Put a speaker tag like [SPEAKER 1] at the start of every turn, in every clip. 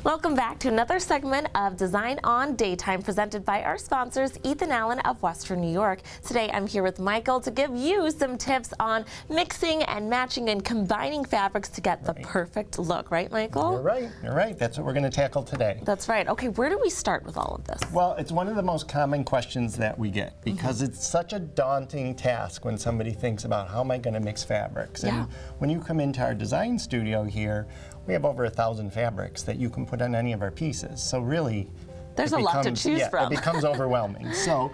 [SPEAKER 1] Welcome back to another segment of Design on Daytime presented by our sponsors, Ethan Allen of Western New York. Today I'm here with Michael to give you some tips on mixing and matching and combining fabrics to get the perfect look. Right, Michael?
[SPEAKER 2] You're right. That's what we're going to tackle today.
[SPEAKER 1] That's right. Okay, where do we start with all of this?
[SPEAKER 2] Well, it's one of the most common questions that we get because it's such a daunting task when somebody thinks about how am I going to mix fabrics. And when you come into our design studio here, we have over 1,000 fabrics that you can put on any of our pieces. So really,
[SPEAKER 1] there's a lot to choose from.
[SPEAKER 2] It becomes overwhelming. So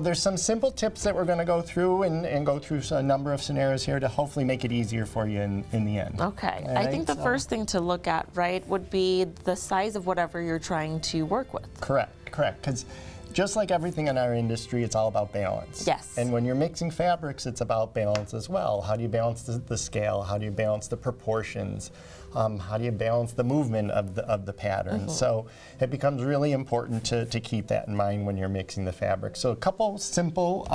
[SPEAKER 2] there's some simple tips that we're going to go through and go through a number of scenarios here to hopefully make it easier for you in the end.
[SPEAKER 1] Okay.
[SPEAKER 2] Right?
[SPEAKER 1] I think the first thing to look at, right, would be the size of whatever you're trying to work with.
[SPEAKER 2] Correct. Because just like everything in our industry, it's all about balance.
[SPEAKER 1] Yes.
[SPEAKER 2] And when you're mixing fabrics, it's about balance as well. How do you balance the scale? How do you balance the proportions? How do you balance the movement of the pattern? So it becomes really important to keep that in mind when you're mixing the fabric. So a couple simple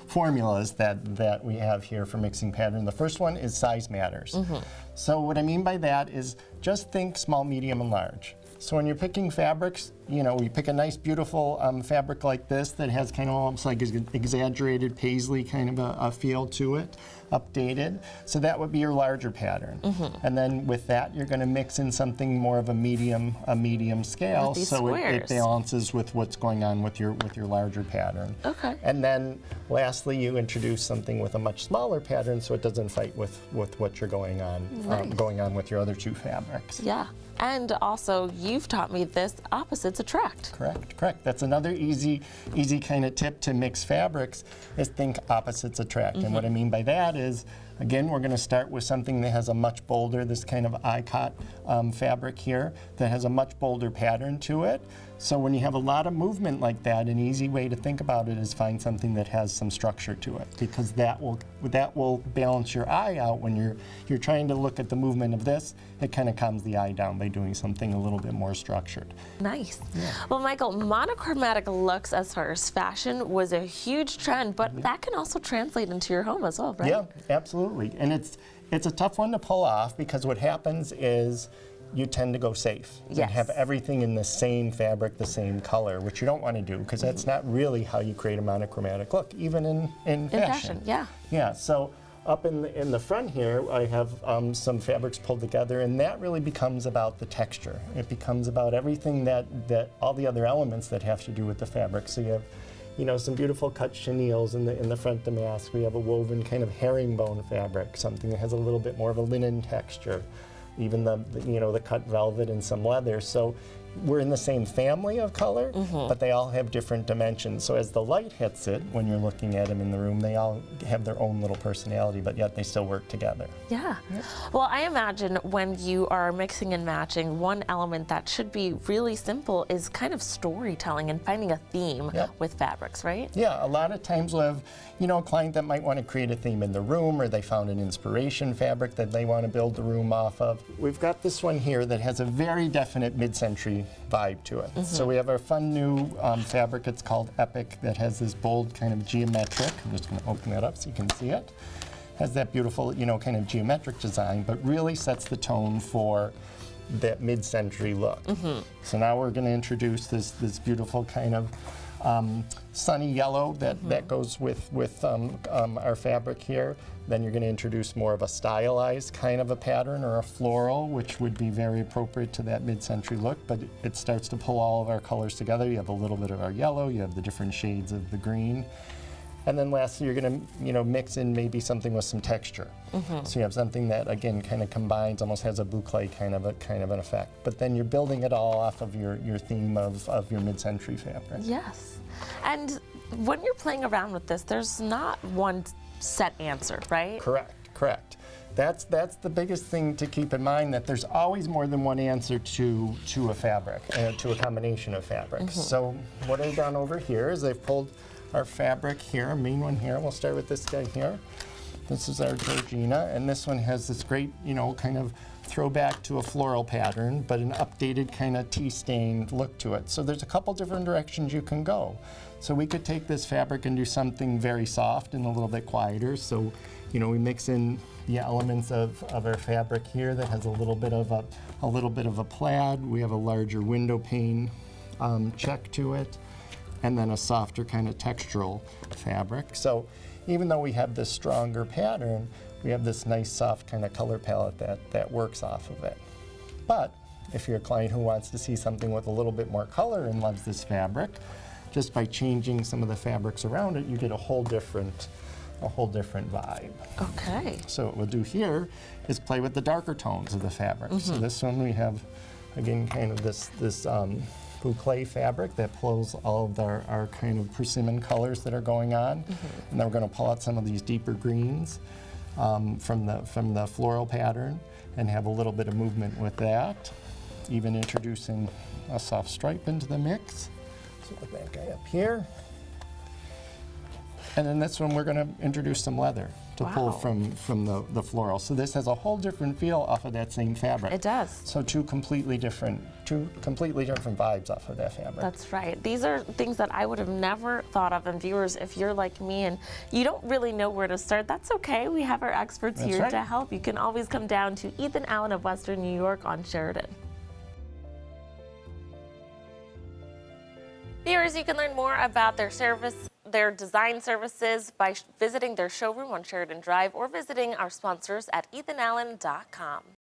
[SPEAKER 2] formulas that we have here for mixing pattern. The first one is size matters. So what I mean by that is just think small, medium, and large. So when you're picking fabrics, you know, we pick a nice, beautiful fabric like this that has kind of almost like an exaggerated paisley kind of a feel to it, updated. So that would be your larger pattern. And then with that, you're going to mix in something more of a medium scale, so it balances with what's going on with your larger pattern.
[SPEAKER 1] Okay.
[SPEAKER 2] And then lastly, you introduce something with a much smaller pattern, so it doesn't fight with what you're going on with your other two fabrics.
[SPEAKER 1] Yeah. And also, you've taught me this, opposites attract.
[SPEAKER 2] Correct. That's another easy kind of tip to mix fabrics is think opposites attract. And what I mean by that is, again, we're going to start with something that has a much bolder, this kind of iCot fabric here, that has a much bolder pattern to it. So when you have a lot of movement like that, an easy way to think about it is find something that has some structure to it, because that will balance your eye out when you're trying to look at the movement of this. It kind of calms the eye down by doing something a little bit more structured.
[SPEAKER 1] Nice. Yeah. Well, Michael, monochromatic looks as far as fashion was a huge trend, but that can also translate into your home as well, right?
[SPEAKER 2] Yeah, absolutely. And it's a tough one to pull off because what happens is you tend to go safe and have everything in the same fabric, the same color, which you don't want to do because that's not really how you create a monochromatic look, even in fashion. Yeah. So up in the front here, I have some fabrics pulled together, and that really becomes about the texture. It becomes about everything that all the other elements that have to do with the fabric. So you have, you know, some beautiful cut chenilles in the front damask. We have a woven kind of herringbone fabric, something that has a little bit more of a linen texture. Even the cut velvet and some leather. So we're in the same family of color, but they all have different dimensions. So as the light hits it, when you're looking at them in the room, they all have their own little personality, but yet they still work together.
[SPEAKER 1] Yeah. Well, I imagine when you are mixing and matching, one element that should be really simple is kind of storytelling and finding a theme with fabrics, right?
[SPEAKER 2] Yeah, a lot of times we'll have, a client that might want to create a theme in the room, or they found an inspiration fabric that they want to build the room off of. We've got this one here that has a very definite mid-century vibe to it. So we have our fun new fabric. It's called Epic, that has this bold kind of geometric. I'm just going to open that up so you can see it. Has that beautiful, kind of geometric design, but really sets the tone for that mid-century look. So now we're going to introduce this beautiful kind of sunny yellow that goes with our fabric here. Then you're going to introduce more of a stylized kind of a pattern or a floral, which would be very appropriate to that mid-century look, but it starts to pull all of our colors together. You have a little bit of our yellow, you have the different shades of the green. And then lastly, you're going to, mix in maybe something with some texture. So you have something that, again, kind of combines, almost has a boucle kind of an effect. But then you're building it all off of your theme of your mid-century fabric.
[SPEAKER 1] Yes. And when you're playing around with this, there's not one set answer, right?
[SPEAKER 2] Correct. That's the biggest thing to keep in mind, that there's always more than one answer to a fabric, to a combination of fabrics. So what I've done over here is I've pulled our fabric here, our main one here. We'll start with this guy here. This is our Georgina, and this one has this great, kind of throwback to a floral pattern, but an updated kind of tea-stained look to it. So there's a couple different directions you can go. So we could take this fabric and do something very soft and a little bit quieter. So, we mix in the elements of our fabric here that has a little bit of a plaid. We have a larger window pane check to it, and then a softer kind of textural fabric. So even though we have this stronger pattern, we have this nice soft kind of color palette that works off of it. But if you're a client who wants to see something with a little bit more color and loves this fabric, just by changing some of the fabrics around it, you get a whole different vibe.
[SPEAKER 1] Okay.
[SPEAKER 2] So what we'll do here is play with the darker tones of the fabric. So this one we have, again, kind of this boucle fabric that pulls all of our kind of persimmon colors that are going on. And then we're going to pull out some of these deeper greens from the floral pattern and have a little bit of movement with that. Even introducing a soft stripe into the mix. So with that guy up here. And then this one we're going to introduce some leather to pull from the floral. So this has a whole different feel off of that same fabric.
[SPEAKER 1] It does.
[SPEAKER 2] So two completely different vibes off of that fabric.
[SPEAKER 1] That's right. These are things that I would have never thought of. And viewers, if you're like me and you don't really know where to start, that's okay. We have our experts here to help. You can always come down to Ethan Allen of Western New York on Sheridan. Viewers, you can learn more about their design services by visiting their showroom on Sheridan Drive or visiting our sponsors at ethanallen.com.